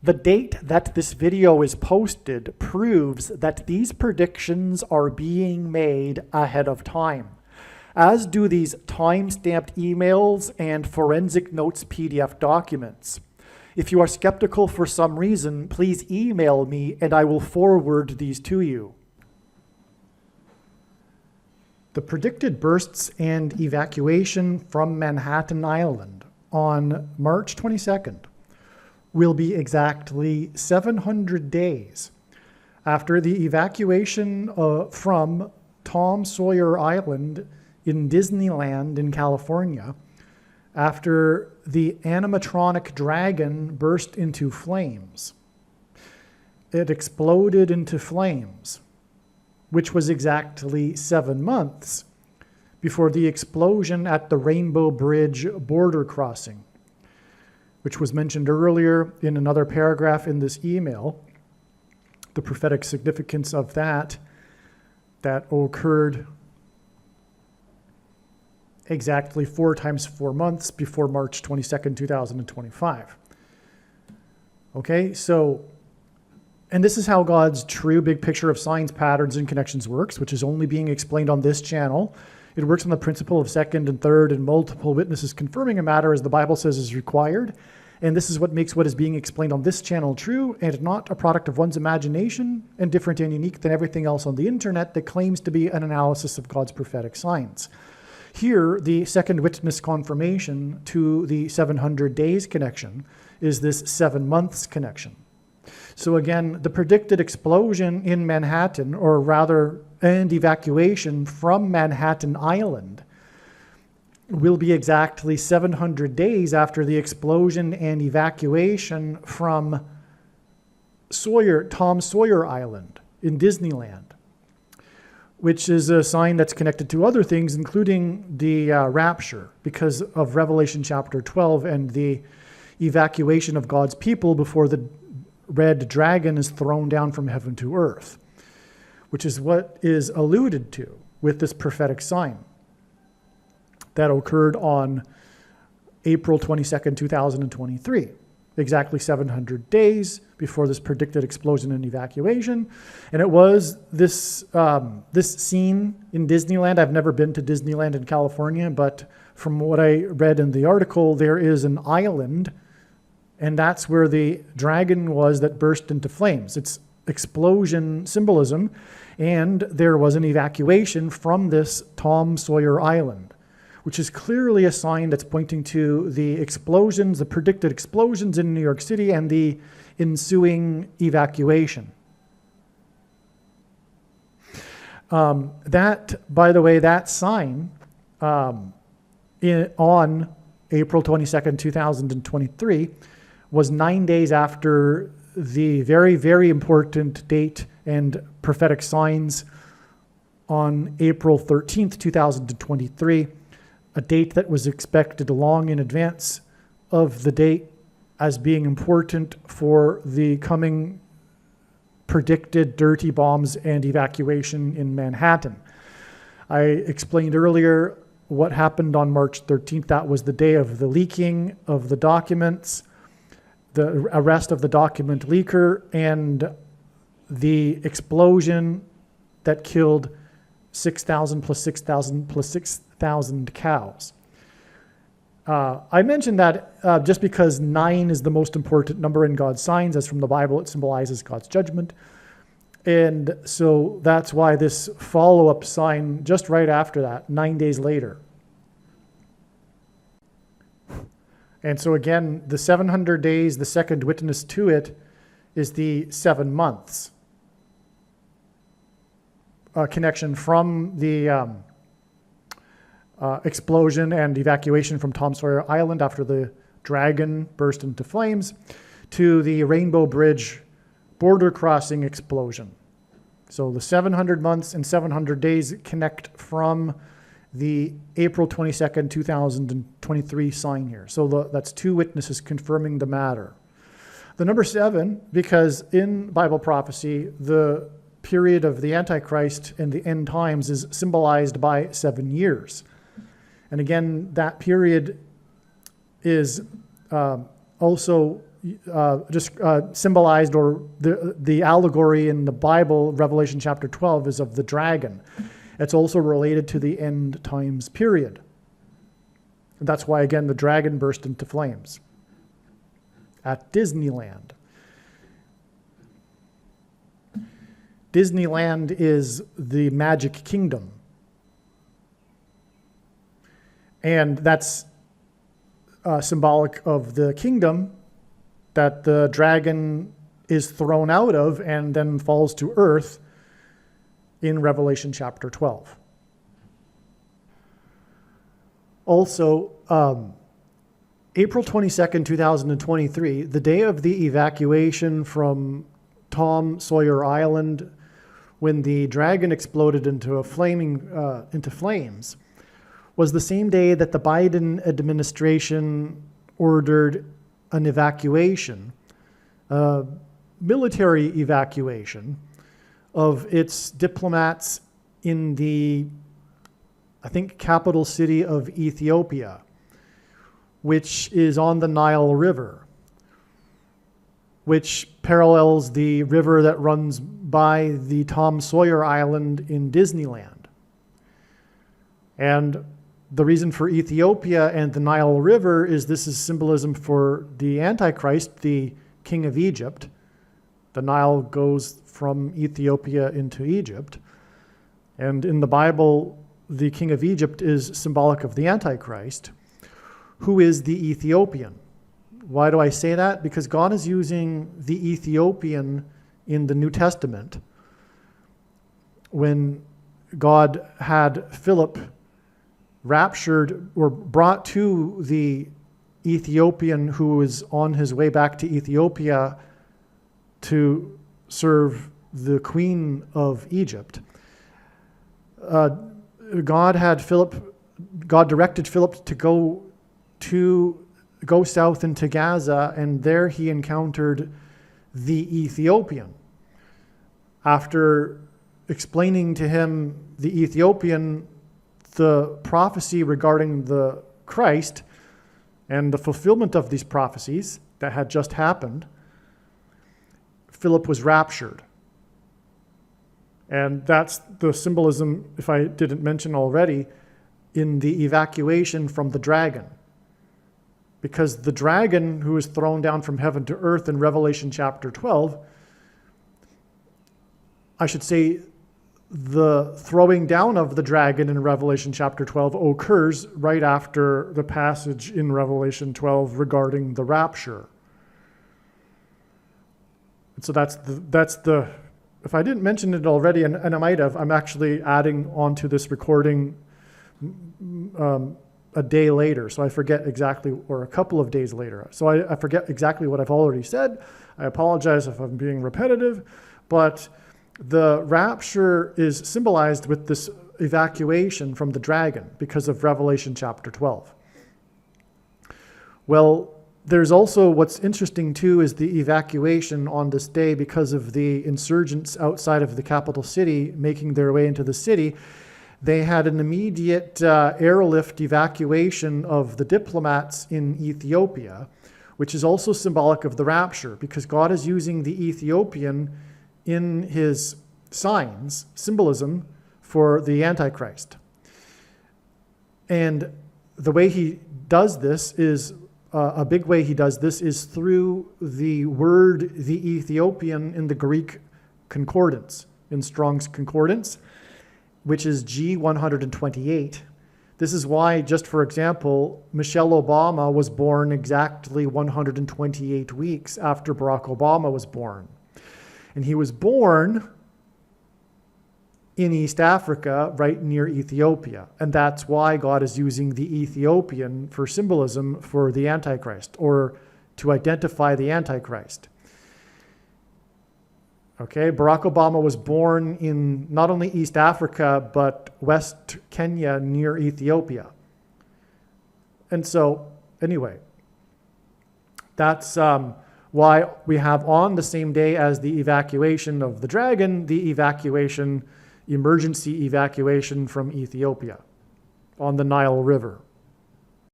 The date that this video is posted proves that these predictions are being made ahead of time, as do these time-stamped emails and forensic notes PDF documents. If you are skeptical for some reason, please email me and I will forward these to you. The predicted bursts and evacuation from Manhattan Island on March 22nd will be exactly 700 days after the evacuation from Tom Sawyer Island in Disneyland in California, after the animatronic dragon burst into flames. It exploded into flames, which was exactly 7 months before the explosion at the Rainbow Bridge border crossing, which was mentioned earlier in another paragraph in this email. The prophetic significance of that occurred exactly 4 times 4 months before March 22nd, 2025. Okay, so, and this is how God's true big picture of signs, patterns, and connections works, which is only being explained on this channel. It works on the principle of second and third and multiple witnesses confirming a matter as the Bible says is required. And this is what makes what is being explained on this channel true and not a product of one's imagination and different and unique than everything else on the internet that claims to be an analysis of God's prophetic signs. Here, the second witness confirmation to the 700 days connection is this 7 months connection. So again, the predicted explosion in Manhattan, or rather, and evacuation from Manhattan Island, will be exactly 700 days after the explosion and evacuation from Tom Sawyer Island in Disneyland, which is a sign that's connected to other things, including the rapture, because of Revelation chapter 12 and the evacuation of God's people before the red dragon is thrown down from heaven to earth, which is what is alluded to with this prophetic sign that occurred on April 22nd, 2023. Exactly 700 days before this predicted explosion and evacuation. And it was this scene in Disneyland. I've never been to Disneyland in California, but from what I read in the article, there is an island, and that's where the dragon was that burst into flames. It's explosion symbolism, and there was an evacuation from this Tom Sawyer Island, which is clearly a sign that's pointing to the explosions, the predicted explosions in New York City and the ensuing evacuation. That, by the way, that sign on April 22nd, 2023 was 9 days after the very, very important date and prophetic signs on April 13th, 2023, a date that was expected long in advance of the date as being important for the coming predicted dirty bombs and evacuation in Manhattan. I explained earlier what happened on March 13th. That was the day of the leaking of the documents, the arrest of the document leaker, and the explosion that killed 6,000 plus 6,000 plus 6,000 cows. I mentioned that just because 9 is the most important number in God's signs, as from the Bible it symbolizes God's judgment. And so that's why this follow-up sign just right after that, 9 days later. And so again, the 700 days, the second witness to it is the 7 months connection from the explosion and evacuation from Tom Sawyer Island after the dragon burst into flames to the Rainbow Bridge border crossing explosion. So the 700 months and 700 days connect from the April 22nd, 2023 sign here. So that's 2 witnesses confirming the matter. The number 7, because in Bible prophecy, the period of the Antichrist and the end times is symbolized by 7 years. And again, that period is also symbolized, or the allegory in the Bible, Revelation chapter 12, is of the dragon. It's also related to the end times period. And that's why, again, the dragon burst into flames at Disneyland. Disneyland is the Magic Kingdom. And that's symbolic of the kingdom that the dragon is thrown out of and then falls to earth in Revelation chapter 12. Also, April 22nd, 2023, the day of the evacuation from Tom Sawyer Island, when the dragon exploded into flames, was the same day that the Biden administration ordered an evacuation, military evacuation of its diplomats in the, I think, capital city of Ethiopia, which is on the Nile River, which parallels the river that runs by the Tom Sawyer Island in Disneyland. And the reason for Ethiopia and the Nile River is this is symbolism for the Antichrist, the king of Egypt. The Nile goes from Ethiopia into Egypt. And in the Bible, the king of Egypt is symbolic of the Antichrist, who is the Ethiopian. Why do I say that? Because God is using the Ethiopian in the New Testament. When God had Philip raptured or brought to the Ethiopian who was on his way back to Ethiopia to serve the queen of Egypt, God directed Philip to go south into Gaza, and there he encountered the Ethiopian. After explaining to him, the Ethiopian, the prophecy regarding the Christ and the fulfillment of these prophecies that had just happened, Philip was raptured. And that's the symbolism, if I didn't mention already, in the evacuation from the dragon. Because the dragon who is thrown down from heaven to earth in Revelation chapter 12, I should say the throwing down of the dragon in Revelation chapter 12 occurs right after the passage in Revelation 12 regarding the rapture. And so that's the if I didn't mention it already, and I might have, I'm actually adding onto this recording a day later, so I forget exactly, or a couple of days later. So I forget exactly what I've already said. I apologize if I'm being repetitive, but the rapture is symbolized with this evacuation from the dragon because of Revelation chapter 12. Well, there's also what's interesting too is the evacuation on this day because of the insurgents outside of the capital city making their way into the city. They had an immediate airlift evacuation of the diplomats in Ethiopia, which is also symbolic of the rapture because God is using the Ethiopian in his signs, symbolism for the Antichrist. And the way he does this is, a big way he does this is through the word, the Ethiopian, in the Greek concordance, in Strong's concordance, which is G128. This is why, just for example, Michelle Obama was born exactly 128 weeks after Barack Obama was born. And he was born in East Africa, right near Ethiopia. And that's why God is using the Ethiopian for symbolism for the Antichrist, or to identify the Antichrist. Okay, Barack Obama was born in not only East Africa, but West Kenya near Ethiopia. And so, anyway, that's why we have on the same day as the evacuation of the dragon, the emergency evacuation from Ethiopia on the Nile River.